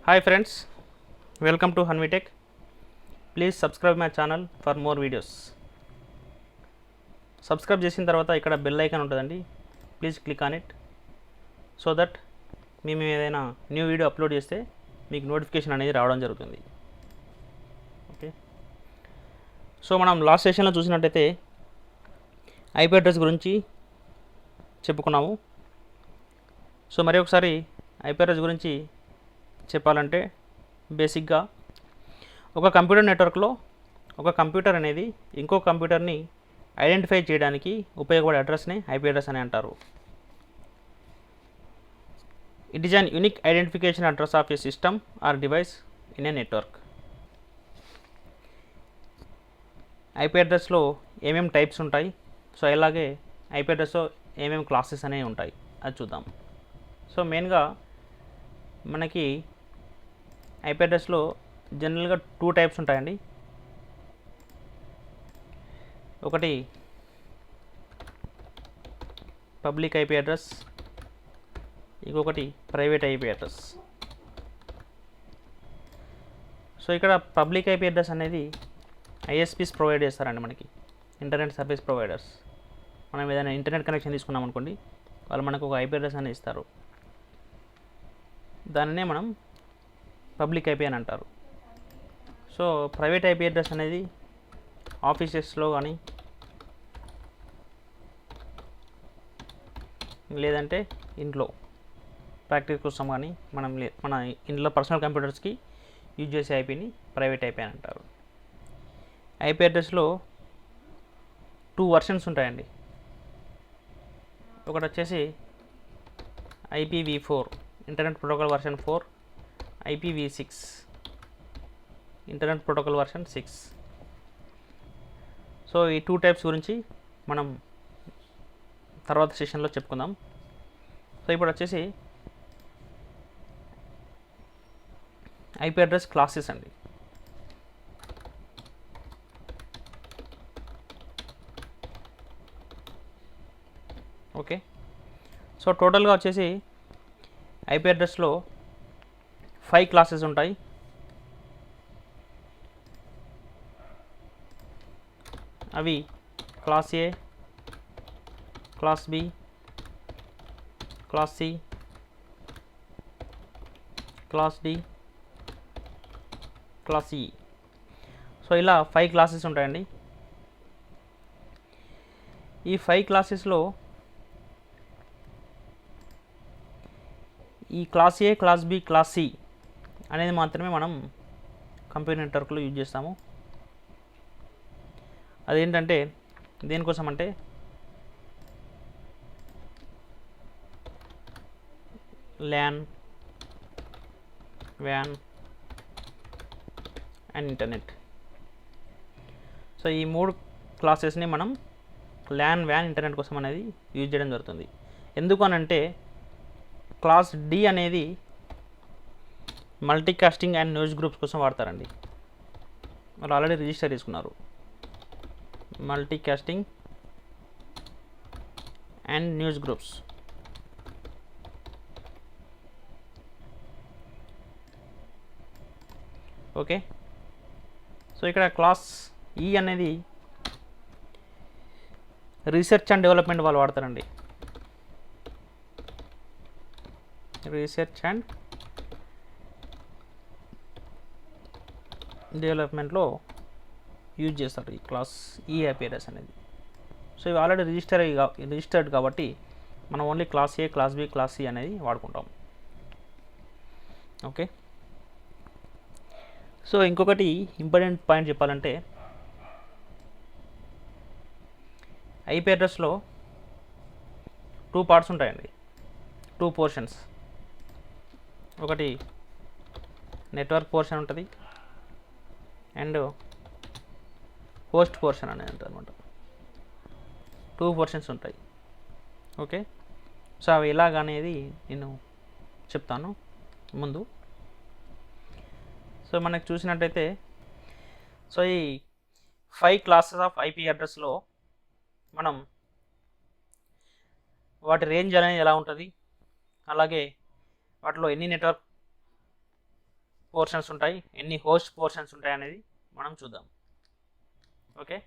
Hi friends, welcome to Hanvitech. Please subscribe my channel for more videos. Subscribe చేసిన తర్వాత ఇక్కడ bell icon ఉంటుందండి, please click on it so that మేము ఏదైనా new video upload చేస్తే మీకు నోటిఫికేషన్ అనేది రావడం జరుగుతుంది. ఓకే, సో మనం లాస్ట్ సెషన్లో చూసినట్టయితే ఐపీ అడ్రస్ గురించి చెప్పుకున్నాము. సో మరి ఒకసారి ఐపీ అడ్రస్ గురించి చెప్పాలంటే బేసిక్గా ఒక కంప్యూటర్ నెట్వర్క్లో ఒక కంప్యూటర్ అనేది ఇంకో కంప్యూటర్ని ఐడెంటిఫై చేయడానికి ఉపయోగపడే అడ్రస్ని ఐపీ అడ్రస్ అని అంటారు. It is an unique identification address of a system or device in a network. IP అడ్రస్లో ఏమేమి టైప్స్ ఉంటాయి, సో అలాగే ఐపీ అడ్రస్లో ఏమేమి క్లాసెస్ అనేవి ఉంటాయి అది చూద్దాం. సో మెయిన్గా మనకి ఐపీ అడ్రస్లో జనరల్గా 2 టైప్స్ ఉంటాయండి. ఒకటి పబ్లిక్ ఐపీ అడ్రస్, ఇంకొకటి ప్రైవేట్ ఐపీ అడ్రస్. సో ఇక్కడ పబ్లిక్ ఐపీ అడ్రస్ అనేది ఐఎస్పీస్ ప్రొవైడ్ చేస్తారండి మనకి, ఇంటర్నెట్ సర్వీస్ ప్రొవైడర్స్. మనం ఏదైనా ఇంటర్నెట్ కనెక్షన్ తీసుకున్నాం అనుకోండి, వాళ్ళు మనకు ఒక ఐపీ అడ్రస్ అనేది ఇస్తారు, దానినే మనం పబ్లిక్ ఐపీ అని అంటారు. సో ప్రైవేట్ ఐపీ అడ్రస్ అనేది ఆఫీసెస్లో కానీ లేదంటే ఇంట్లో ప్రాక్టీస్ కోసం కానీ మన ఇంట్లో పర్సనల్ కంప్యూటర్స్కి యూజ్ చేసే ఐపీని ప్రైవేట్ ఐపీ అని అంటారు. ఐపీ అడ్రస్లో 2 వర్షన్స్ ఉంటాయండి. ఒకటి వచ్చేసి IPv4 internet protocol version 4, IPv6 internet protocol version 6. So ఈ 2 టైప్స్ గురించి మనం తర్వాత సెషన్లో చెప్పుకుందాం. సో ఇప్పుడు వచ్చేసి ఐపీ అడ్రస్ క్లాసెస్ అండి. ఓకే, సో టోటల్గా వచ్చేసి ఐపీ అడ్రస్లో 5 క్లాసెస్ ఉంటాయి. అవి class A, class B, class C, class D, class E. So ఇలా 5 క్లాసెస్ ఉంటాయండి. ఈ 5 క్లాసెస్లో ఈ class A, class B, class C అనేది మాత్రమే మనం కంప్యూటర్ నెట్వర్క్లో యూజ్ చేస్తాము. అదేంటంటే దేనికోసం అంటే ల్యాన్, వ్యాన్ అండ్ ఇంటర్నెట్. సో ఈ 3 క్లాసెస్ని మనం ల్యాన్, వ్యాన్, ఇంటర్నెట్ కోసం అనేది యూజ్ చేయడం జరుగుతుంది. ఎందుకు అనంటే క్లాస్ డి అనేది మల్టీకాస్టింగ్ అండ్ న్యూస్ గ్రూప్స్ కోసం వాడతారండి. వాళ్ళు ఆల్రెడీ రిజిస్టర్ చేసుకున్నారు, multicasting and news groups. Okay, so ఇక్కడ క్లాస్ ఈ అనేది రీసెర్చ్ అండ్ డెవలప్మెంట్ వాళ్ళు వాడతారండి. రీసెర్చ్ అండ్ డెవలప్మెంట్లో యూజ్ చేస్తారు ఈ క్లాస్ ఈ ఐపీ అడ్రస్ అనేది. సో ఇవి ఆల్రెడీ రిజిస్టర్డ్ కాబట్టి మనం only class A, class B, class C అనేది వాడుకుంటాం. ఓకే, సో ఇంకొకటి ఇంపార్టెంట్ పాయింట్ చెప్పాలంటే ఐపీ అడ్రస్లో 2 పార్ట్స్ ఉంటాయండి, 2 పోర్షన్స్. ఒకటి నెట్వర్క్ పోర్షన్ ఉంటుంది అండ్ హోస్ట్ పోర్షన్ అనేది ఉంటుంది అనమాట. 2 పోర్షన్స్ ఉంటాయి. ఓకే, సో అవి ఎలాగనేది నేను చెప్తాను ముందు. సో మనకు చూసినట్టయితే సో ఈ 5 క్లాసెస్ ఆఫ్ ఐపీ అడ్రస్లో మనం వాటి రేంజ్ అనేది ఎలా ఉంటుంది, అలాగే వాటిలో ఎన్ని నెట్వర్క్ పోర్షన్స్ ఉంటాయి, ఎన్ని హోస్ట్ పోర్షన్స్ ఉంటాయి అనేది మనం చూద్దాం. ఓకే,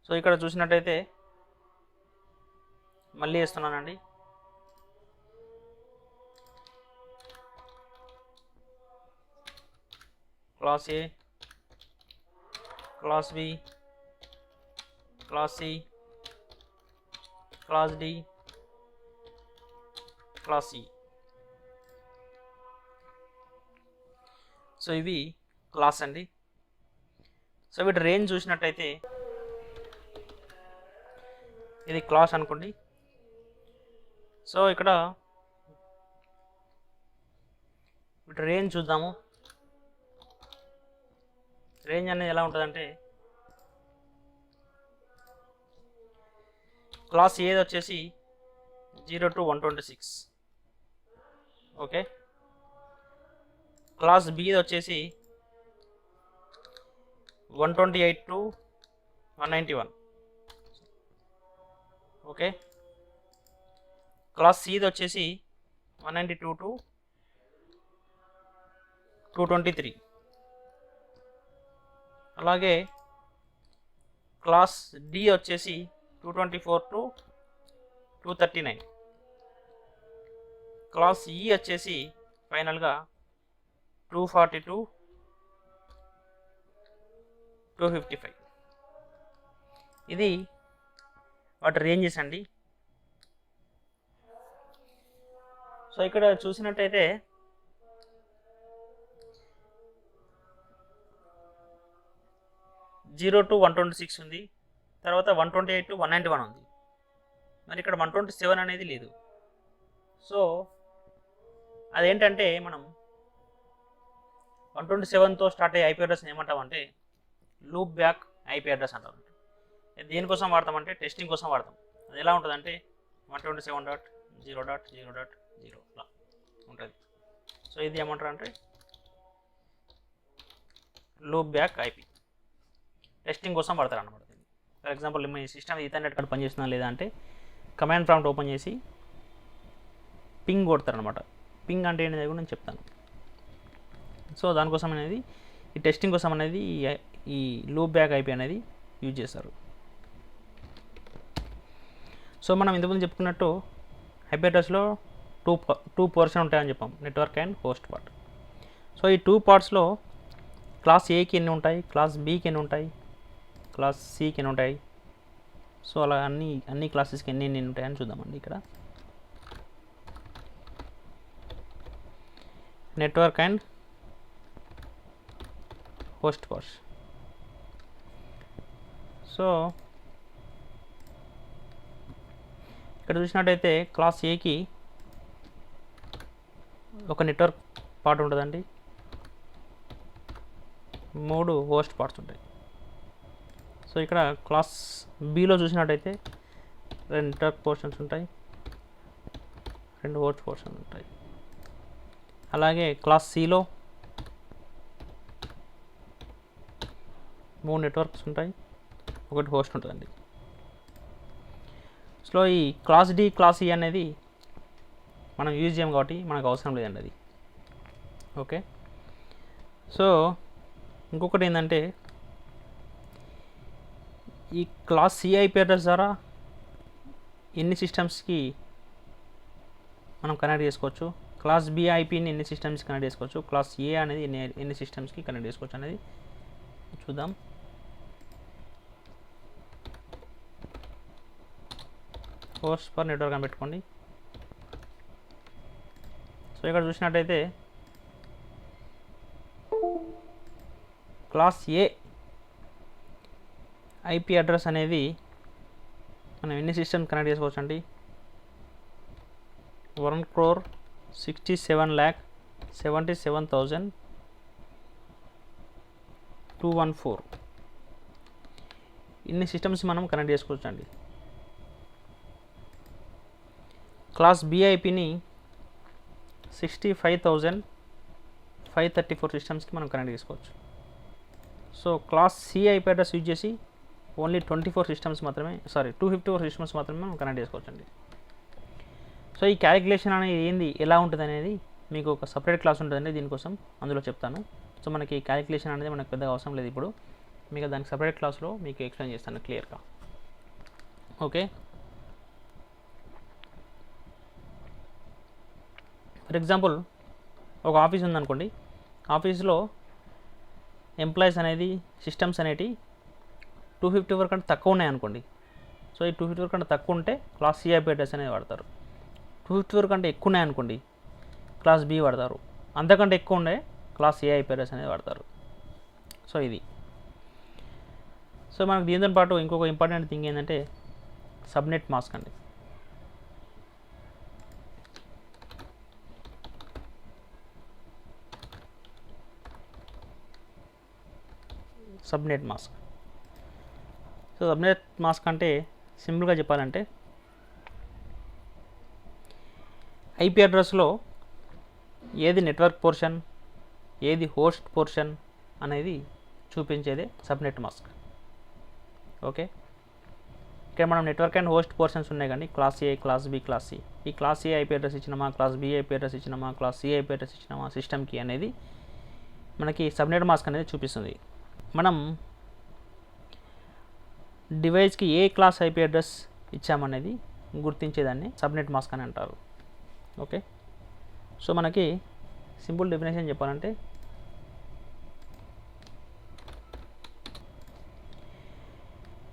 సో ఇక్కడ చూసినట్టయితే మళ్ళీ వేస్తున్నానండి. Class A, class B, class C, class D, class C. So ఇవి క్లాస్ అండి. సో వీటి రేంజ్ చూసినట్టయితే ఇది క్లాస్ అనుకోండి. సో ఇక్కడ వీటి రేంజ్ చూద్దాము. రేంజ్ అనేది ఎలా ఉంటుందంటే క్లాస్ ఏది వచ్చేసి 0 to 126. ఓకే, క్లాస్ బి వచ్చేసి 128 to 191. ఓకే, క్లాస్ సిది వచ్చేసి 192 to 223. అలాగే క్లాస్ డి వచ్చేసి 224 to 239. క్లాస్ ఈ వచ్చేసి ఫైనల్గా 240 to 255. ఇది వాటి రేంజెస్ అండి. సో ఇక్కడ చూసినట్టయితే జీరో టు 126 ఉంది, తర్వాత 128 to 191 ఉంది. మరి ఇక్కడ 127 అనేది లేదు. సో అదేంటంటే మనం 127తో స్టార్ట్ అయ్యే ఐపీ అడ్రస్ని ఏమంటామంటే లూప్ బ్యాక్ ఐపీ అడ్రస్ అంటాం. దేనికోసం వాడతామంటే టెస్టింగ్ కోసం వాడతాం. అది ఎలా ఉంటుందంటే 127.0.0.0 అలా ఉంటుంది. సో ఇది ఏమంటారు అంటే లూప్ బ్యాక్ ఐపీ టెస్టింగ్ కోసం వాడతారు అన్నమాట. For example me system Ethernet card పనిచేస్తుందా లేదా అంటే కమాండ్ ప్రాంప్ట్ ఓపెన్ చేసి పింగ్ కొడతారనమాట. పింగ్ అంటే ఏంటి కూడా నేను చెప్తాను. సో దానికోసం అనేది ఈ టెస్టింగ్ కోసం అనేది ఈ లూప్ బ్యాక్ ఐపీ అనేది యూజ్ చేస్తారు. సో మనం ఇంతకుముందు చెప్పుకున్నట్టు ఐపీ అడ్రస్లో టూ పోర్షన్ ఉంటాయని చెప్పాం, network and host part. So ఈ 2 పార్ట్స్లో క్లాస్ ఏకి ఎన్ని ఉంటాయి, క్లాస్ బికి ఎన్ని ఉంటాయి, క్లాస్ సికి ఎన్ని ఉంటాయి. సో అలా అన్ని క్లాసెస్కి ఎన్ని ఉంటాయని చూద్దామండి. ఇక్కడ network and host parts. So ఇక్కడ చూసినట్టయితే క్లాస్ ఏకి ఒక నెట్వర్క్ పార్ట్ ఉంటుందండి, 3 హోస్ట్ పార్ట్స్ ఉంటాయి. సో ఇక్కడ క్లాస్ బిలో చూసినట్టయితే 2 నెట్వర్క్ పోర్షన్స్ ఉంటాయి, 2 హోస్ట్ పోర్షన్స్ ఉంటాయి. అలాగే క్లాస్ సిలో 3 నెట్వర్క్స్ ఉంటాయి, 1 హోస్ట్ ఉంటుందండి. సో ఈ క్లాస్ డి క్లాస్ ఈ అనేది మనం యూజ్ చేయం కాబట్టి మనకు అవసరం లేదండి అది. ఓకే, సో ఇంకొకటి ఏంటంటే ఈ క్లాస్ సి ఐపీ అడ్రస్ ద్వారా ఎన్ని సిస్టమ్స్కి మనం కనెక్ట్ చేసుకోవచ్చు, క్లాస్ బి ఐపీని ఎన్ని సిస్టమ్స్కి కనెక్ట్ చేసుకోవచ్చు, క్లాస్ ఏ అనేది ఎన్ని సిస్టమ్స్కి కనెక్ట్ చేసుకోవచ్చు అనేది చూద్దాం. హోస్ట్ పర్ నెట్వర్క్ అని పెట్టుకోండి. సో ఇక్కడ చూసినట్టయితే క్లాస్ ఏ ఐపీ అడ్రస్ అనేది మనం ఎన్ని సిస్టమ్ కనెక్ట్ చేసుకోవచ్చు అండి, 1,67,77,214 ఇన్ని సిస్టమ్స్ మనం కనెక్ట్ చేసుకోవచ్చు అండి. క్లాస్ బిఐపిని 65,534 సిస్టమ్స్కి మనం కనెక్ట్ చేసుకోవచ్చు. So class C IP address use చేసి ఓన్లీ 254 సిస్టమ్స్ మాత్రమే మనం కనెక్ట్ చేసుకోవచ్చు అండి. సో ఈ క్యాలిక్యులేషన్ అనేది ఎలా ఉంటుంది అనేది మీకు ఒక సపరేట్ క్లాస్ ఉంటుందండి దీనికోసం, అందులో చెప్తాను. సో మనకి క్యాలిక్యులేషన్ అనేది మనకు పెద్దగా అవసరం లేదు ఇప్పుడు, మీకు దానికి సపరేట్ క్లాస్లో మీకు ఎక్స్ప్లెయిన్ చేస్తాను క్లియర్గా. ఓకే, ఫర్ ఎగ్జాంపుల్ ఒక ఆఫీస్ ఉందనుకోండి, ఆఫీస్లో ఎంప్లాయీస్ అనేది సిస్టమ్స్ అనేవి 250 వరకు అంటే తక్కువ ఉన్నాయనుకోండి. సో ఈ 250 వరకు అంటే తక్కువ ఉంటే క్లాస్ సి ఐపీ అడ్రస్ అనేది వాడతారు. 250 వరకు అంటే ఎక్కువ ఉన్నాయనుకోండి క్లాస్ బి వాడతారు. అంతకంటే ఎక్కువ ఉండే క్లాస్ ఏ ఐపీ అడ్రస్ అనేది వాడతారు. సో ఇది. సో మనకు దీంతో పాటు ఇంకొక ఇంపార్టెంట్ థింగ్ ఏంటంటే సబ్నెట్ మాస్క్ అండి. Subnet mask. So subnet mask అంటే సింపుల్గా చెప్పాలంటే ఐపీ అడ్రస్లో ఏది నెట్వర్క్ పోర్షన్, ఏది హోస్ట్ పోర్షన్ అనేది చూపించేదే సబ్నెట్ మాస్క్. ఓకే, ఇక్కడ మనం నెట్వర్క్ అండ్ హోస్ట్ పోర్షన్స్ ఉన్నాయి కానీ class A, class B, class C. ఈ క్లాస్ ఏ ఐపీ అడ్రస్ ఇచ్చినామా, క్లాస్ బి ఐపీ అడ్రస్ ఇచ్చినామా, క్లాస్ సి ఐపీ అడ్రస్ ఇచ్చినామా సిస్టమ్కి అనేది మనకి సబ్నెట్ మాస్క్ అనేది చూపిస్తుంది. మనం డివైస్కి ఏ క్లాస్ ఐపీ అడ్రస్ ఇచ్చామనేది గుర్తించేదాన్ని సబ్నెట్ మాస్క్ అని అంటారు. ఓకే, సో మనకి సింపుల్ డెఫినేషన్ చెప్పాలంటే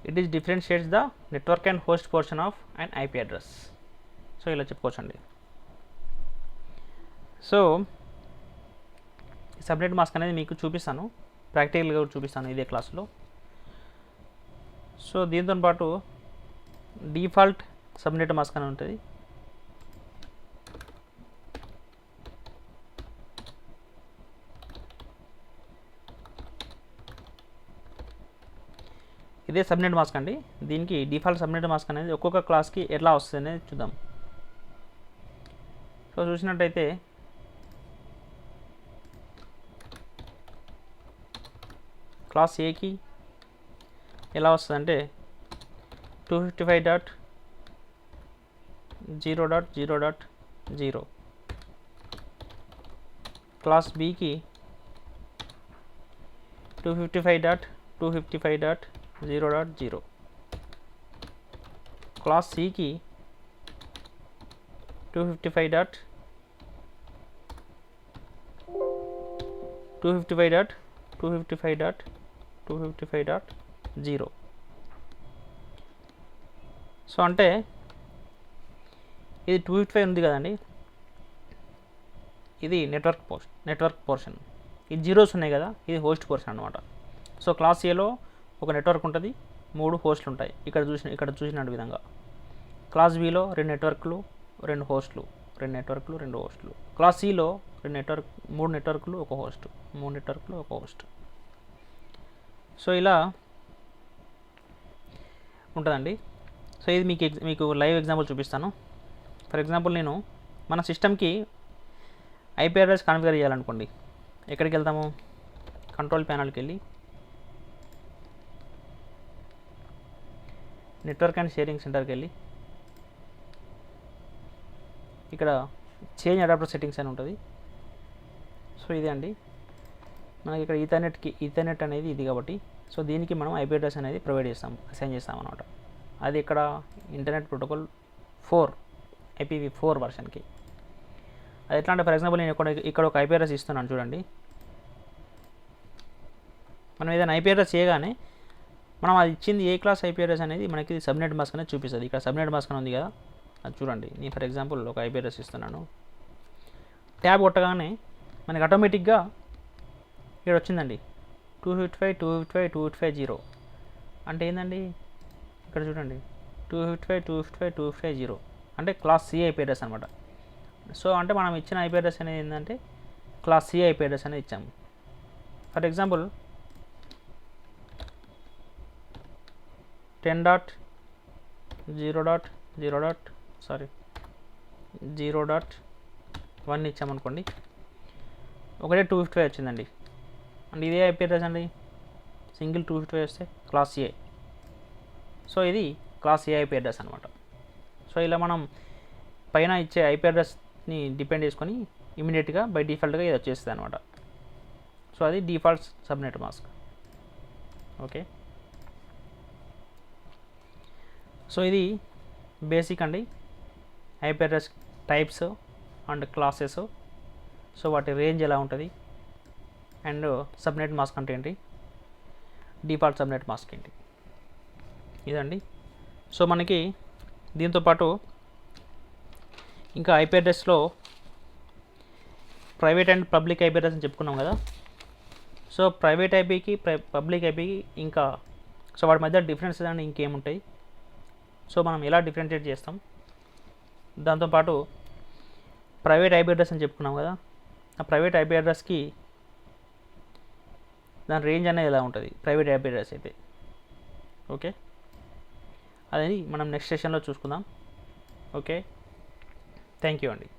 it is differentiates the network and host portion of and IP address. So ఇలా చెప్పుకోవచ్చండి. సో సబ్నెట్ మాస్క్ అనేది మీకు చూపిస్తాను, ప్రాక్టికల్గా కూడా చూపిస్తాను ఇదే క్లాస్లో. సో దీంతో పాటు డిఫాల్ట్ సబ్నెట్ మాస్క్ అని ఉంటుంది. ఇదే సబ్నెట్ మాస్క్ అండి. దీనికి డిఫాల్ట్ సబ్నెట్ మాస్క్ అనేది ఒక్కొక్క క్లాస్కి ఎట్లా వస్తుంది అనేది చూద్దాం. సో చూసినట్టయితే క్లాస్ ఏకి ఎలా వస్తుందంటే 255.0.0.0. క్లాస్ బికి 255.255.0.0. క్లాస్ సికి 255.255.255.0. సో అంటే ఇది 255 ఉంది కదండి, ఇది నెట్వర్క్ పోర్షన్. ఇది జీరోస్ ఉన్నాయి కదా, ఇది హోస్ట్ పోర్షన్ అనమాట. సో క్లాస్ ఏలో ఒక నెట్వర్క్ ఉంటుంది, 3 హోస్ట్లు ఉంటాయి ఇక్కడ చూసిన విధంగా. క్లాస్ బిలో 2 నెట్వర్క్లు 2 హోస్ట్లు, 2 నెట్వర్క్లు 2 హోస్ట్లు. క్లాస్ సిలో 3 నెట్వర్క్లు 1 హోస్ట్, 3 నెట్వర్క్లు 1 హోస్ట్. సో ఇలా ఉంటుందండి. సో ఇది మీకు లైవ్ ఎగ్జాంపుల్ చూపిస్తాను. ఫర్ ఎగ్జాంపుల్ నేను మన సిస్టమ్కి ఐపీ అడ్రస్ కాన్ఫిగర్ చేయాలనుకోండి, ఎక్కడికి వెళ్తాము, కంట్రోల్ ప్యానల్కి వెళ్ళి నెట్వర్క్ అండ్ షేరింగ్ సెంటర్కి వెళ్ళి ఇక్కడ చేంజ్ అడాప్టర్ సెట్టింగ్స్ అని ఉంటుంది. సో ఇదే అండి మనకి ఇక్కడ ఈథర్నెట్ అనేది ఇది కాబట్టి, సో దీనికి మనం ఐపీ అడ్రస్ అనేది అసైన్ చేస్తాం అనమాట. అది ఇక్కడ ఇంటర్నెట్ ప్రోటోకాల్ 4 IPv4 వర్షన్కి. అది ఎట్లా అంటే ఫర్ ఎగ్జాంపుల్ నేను ఇక్కడ ఒక ఐపీ అడ్రస్ ఇస్తున్నాను చూడండి. మనం ఏదైనా ఐపీ అడ్రస్ చేయగానే మనం అది ఇచ్చింది ఏ క్లాస్ ఐపీ అడ్రస్ అనేది మనకి సబ్నెట్ మాస్క్ అనేది చూపిస్తుంది. ఇక్కడ సబ్నెట్ మాస్క్ అని ఉంది కదా, అది చూడండి. నేను ఫర్ ఎగ్జాంపుల్ ఒక ఐపీ అడ్రస్ ఇస్తున్నాను, ట్యాబ్ కొట్టగానే మనకి ఆటోమేటిక్గా ఇక్కడ వచ్చిందండి 255.255.255.0. అంటే ఏంటండి ఇక్కడ చూడండి 255.255.255.0 అంటే క్లాస్ సి ఐపీ అడ్రస్ అనమాట. సో అంటే మనం ఇచ్చిన ఐపీ అడ్రస్ అనేది ఏంటంటే క్లాస్ సి ఐపీ అడ్రస్ అనేది ఇచ్చాము. ఫర్ ఎగ్జాంపుల్ 10.0.0.1 ఇచ్చామనుకోండి, ఒకటే 255 వచ్చిందండి. అండ్ ఇదే ఐపీ అడ్రస్ అండి, సింగిల్ 255 వస్తే క్లాస్ ఏ. సో ఇది క్లాస్ ఏ ఐపీ అడ్రస్ అనమాట. సో ఇలా మనం పైన ఇచ్చే ఐపీ అడ్రస్ని డిపెండ్ చేసుకొని ఇమీడియట్గా బై డిఫాల్ట్గా ఇది వచ్చేస్తుంది అనమాట. సో అది default subnet mask. Okay, so ఇది బేసిక్ అండి IP address types and classes. So వాటి రేంజ్ ఎలా ఉంటుంది అండ్ సబ్నెట్ మాస్క్ అంటే ఏంటి, డిఫాల్ట్ సబ్నెట్ మాస్క్ ఏంటి, ఇదండి. సో మనకి దీంతోపాటు ఇంకా ఐపీ అడ్రస్లో private and public IP address అని చెప్పుకున్నాం కదా. సో ప్రైవేట్ ఐపీకి పబ్లిక్ ఐపీకి ఇంకా సో వాటి మధ్య డిఫరెన్స్ అండ్ ఇంకేముంటాయి, సో మనం ఎలా డిఫరెన్షియేట్ చేస్తాం. దాంతోపాటు ప్రైవేట్ ఐపీ అడ్రస్ అని చెప్పుకున్నాం కదా, ఆ ప్రైవేట్ ఐపీ అడ్రస్కి దాని రేంజ్ అనేది ఎలా ఉంటుంది ప్రైవేట్ ఐపీ అడ్రస్ అయితే. ఓకే, అది మనం నెక్స్ట్ సెషన్లో చూసుకుందాం. ఓకే, థ్యాంక్ యూ అండి.